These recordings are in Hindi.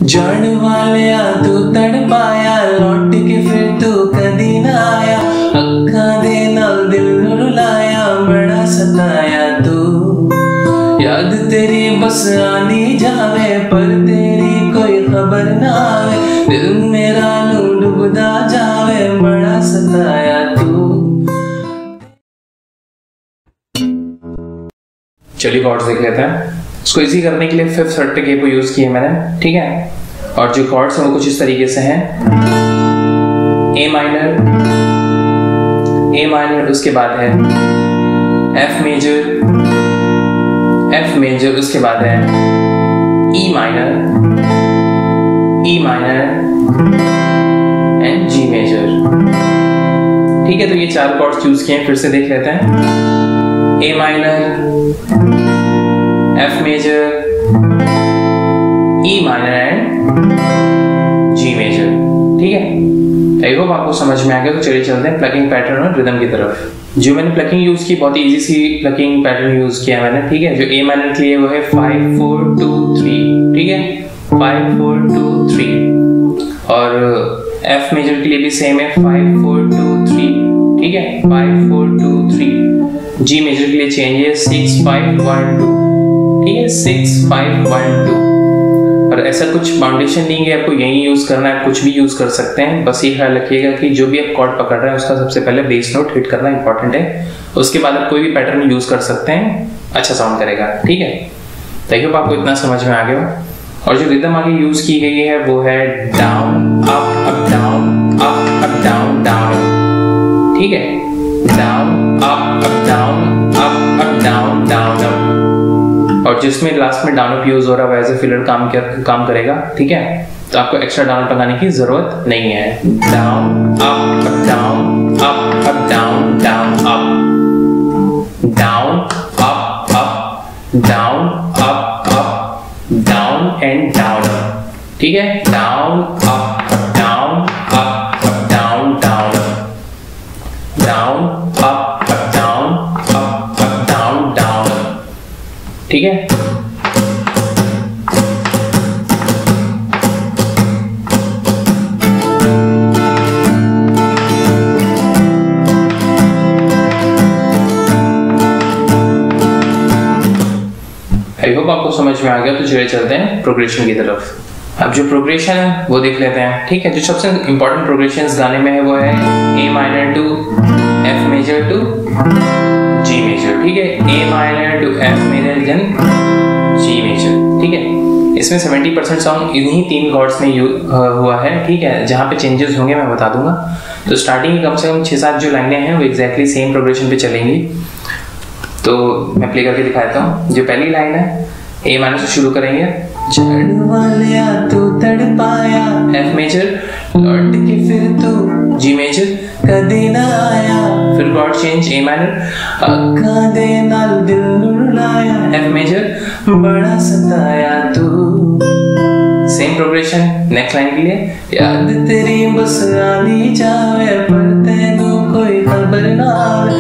जान वालिया तू तड़पाया, लौट के फिर तू कदी ना आया, अखा दे नाल दिल नू रुलाया, बड़ा सताया तू। याद तेरी बस आनी जावे, पर तेरी कोई खबर ना आवे, दिल मेरा नू डूबदा जावे, बड़ा सताया तू। चलिए कॉर्ड्स देख लेते हैं। इसको इजी करने के लिए फिफ्थ सर्टे के को यूज किया मैंने, ठीक है। और जो कॉर्ड्स हैं वो कुछ इस तरीके से हैं, ए माइनर, उसके बाद है एफ मेजर, उसके बाद है E minor and G major, ठीक है। तो ये चार कॉर्ड्स यूज किए हैं, फिर से देख लेते हैं। A minor, F major, E minor and G major, ठीक है। आई होप आपको समझ में आ गया। तो चलिए चलते हैं प्लकिंग पैटर्न और रिदम की तरफ। जो मैंने प्लकिंग यूज की, बहुत इजी सी प्लकिंग पैटर्न यूज किया मैंने, ठीक है। जो ए माइनर के लिए वो है 5 4 2 3, ठीक है, 5 4 2 3। और एफ मेजर के लिए भी सेम है 5 4 2 3, ठीक है, 5 4 2 3। जी मेजर के लिए चेंज है 6 5 1 2, ठीक है, 6 5 1 2। और ऐसा कुछ फाउंडेशन नहीं है, आपको यही यूज करना है, कुछ भी यूज कर सकते हैं। बस ये ख्याल रखिएगा कि जो भी आप कॉर्ड पकड़ रहे हैं उसका सबसे पहले बेस नोट हिट करना इंपॉर्टेंट है। उसके बाद आप कोई भी पैटर्न यूज कर सकते हैं, अच्छा साउंड करेगा, ठीक है। तो आई होप आपको इतना समझ में आ गया। और जो रिदम आगे यूज की गई है वो है down up up down, up up down down, ठीक है, down up up down, up up down down up. और जिसमें लास्ट में डाउन अप यूज हो रहा है वैसे फिलर काम करेगा, ठीक है। तो आपको एक्स्ट्रा डाउन अप लगाने की जरूरत नहीं है। Down up up down, up up down down up, down up up down up up down and down up, ठीक है। Down up up down, up up down down up, down up up down, up up down down up, ठीक है। आई होप आपको समझ में आ गया। तो चलिए चलते हैं प्रोग्रेशन की तरफ। अब जो प्रोग्रेशन है वो देख लेते हैं, ठीक है। जो सबसे इंपॉर्टेंट प्रोग्रेशन इस गाने में है वो है A minor to F major to G major, ठीक है, A minor to F major then G major, ठीक है। इसमें 70% साउंड इन्हीं तीन कॉर्ड्स में हुआ है, ठीक है। जहाँ पे चेंजेस होंगे मैं बता दूंगा। तो स्टार्टिंग की कम से कम 6-7 जो लाइनें हैं वो एग्जैक्टली सेम प्रोग्रेशन पे चलेंगी। तो मैं प्ले करके दिखाता हूँ। जो पहली लाइन है ए माइनर से शुरू करेंगे, जान वालिया तू तड़पाया, एफ मेजर, लौट के फिर तू जी मेजर, कदी ना आया, फिर कॉर्ड चेंज ए माइनर, अखा दे नाल दिल नू रुलाया, एफ मेजर, बड़ा सताया तू। सेम प्रोग्रेशन नेक्स्ट लाइन के लिए, याद तेरी बस आनी जावे, पर तेनू कोई खबर ना आवे,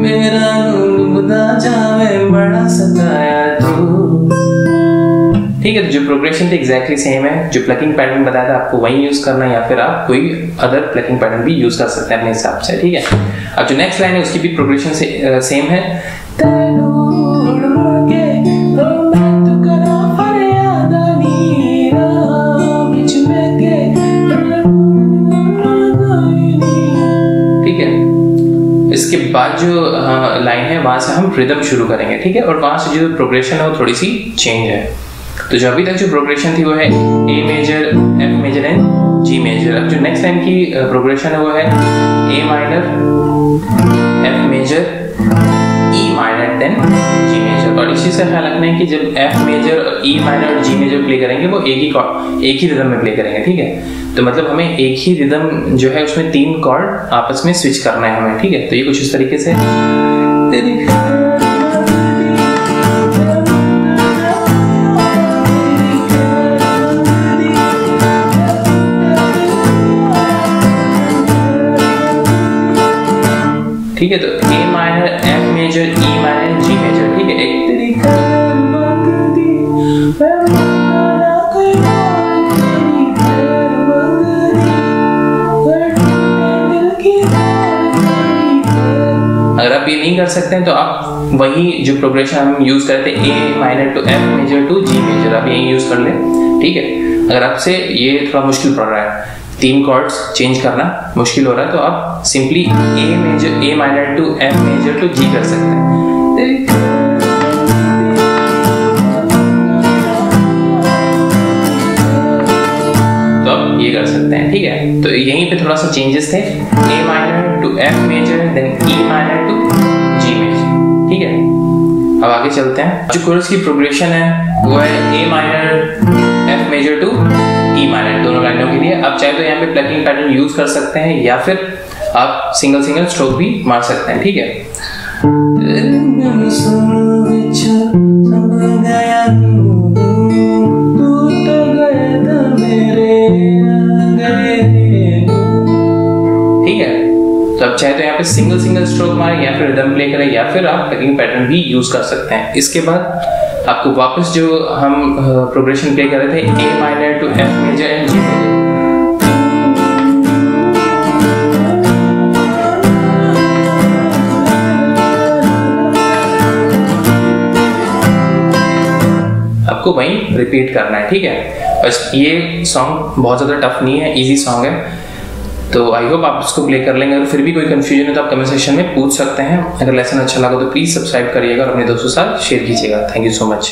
मेरा नू डूबदा जावे, बड़ा सताया तू। ठीक है। तो जो प्रोग्रेशन थे एग्जैक्टली सेम है। जो प्लकिंग पैटर्न बताया था आपको वही यूज करना है, या फिर आप कोई अदर प्लकिंग पैटर्न भी यूज कर सकते हैं अपने हिसाब से, ठीक है। अब जो नेक्स्ट लाइन है उसकी भी प्रोग्रेशन से सेम है। ठीक है। इसके बाद जो लाइन है वहां से हम रिदम शुरू करेंगे, ठीक है। और वहां से जो प्रोग्रेशन है वो थोड़ी सी चेंज है। तो जो अभी तक जो प्रोग्रेशन थी वो है A major, F major and G major. अब जो नेक्स्ट लाइन की प्रोग्रेशन है वो है A minor, F major, E minor then G major. और इसी से ख्याल रखना है कि जब एफ मेजर, ई माइनर और जी मेजर प्ले करेंगे वो एक ही रिदम में प्ले करेंगे, ठीक है। तो मतलब हमें एक ही रिदम जो है उसमें 3 कॉर्ड आपस में स्विच करना है हमें, ठीक है। तो ये कुछ इस तरीके से ठीक है। तो A minor, F major, E minor, G major, ठीक है। एक नहीं कर सकते हैं तो आप वही जो प्रोग्रेशन हम यूज करते हैं A minor to F major to G major, आप यही यूज कर ले। ठीक है, अगर आपसे ये थोड़ा मुश्किल पड़ रहा है, 3 कॉर्ड्स चेंज करना मुश्किल हो रहा है, तो आप simply A minor to F major to G कर सकते हैं। तो आप ये कर सकते हैं। ठीक है, तो यहीं पे थोड़ा सा चेंजेस थे, A minor to F major then E minor to G major. ठीक है, अब आगे चलते हैं। जो कोरस की प्रोग्रेशन है वो है A minor F major to E minor, दोनों लाइनों के लिए। आप चाहे तो यहाँ पे प्लकिंग पैटर्न यूज कर सकते हैं या फिर आप सिंगल सिंगल स्ट्रोक भी मार सकते हैं। ठीक है, ठीक है, तो आप चाहे तो यहाँ पे सिंगल सिंगल स्ट्रोक मारे या फिर रिदम प्ले करें या फिर आप प्लकिंग पैटर्न भी यूज कर सकते हैं। इसके बाद आपको वापस जो हम प्रोग्रेशन प्ले कर रहे थे A minor to F major and G major, आपको वहीं रिपीट करना है। ठीक है, बस ये सॉन्ग बहुत ज़्यादा टफ नहीं है, इजी सॉन्ग है, तो आई होप आप इसको प्ले कर लेंगे। अगर फिर भी कोई कंफ्यूजन है तो आप कमेंट सेक्शन में पूछ सकते हैं। अगर लेसन अच्छा लगा तो प्लीज़ सब्सक्राइब करिएगा और अपने दोस्तों के साथ शेयर कीजिएगा। Thank you so much.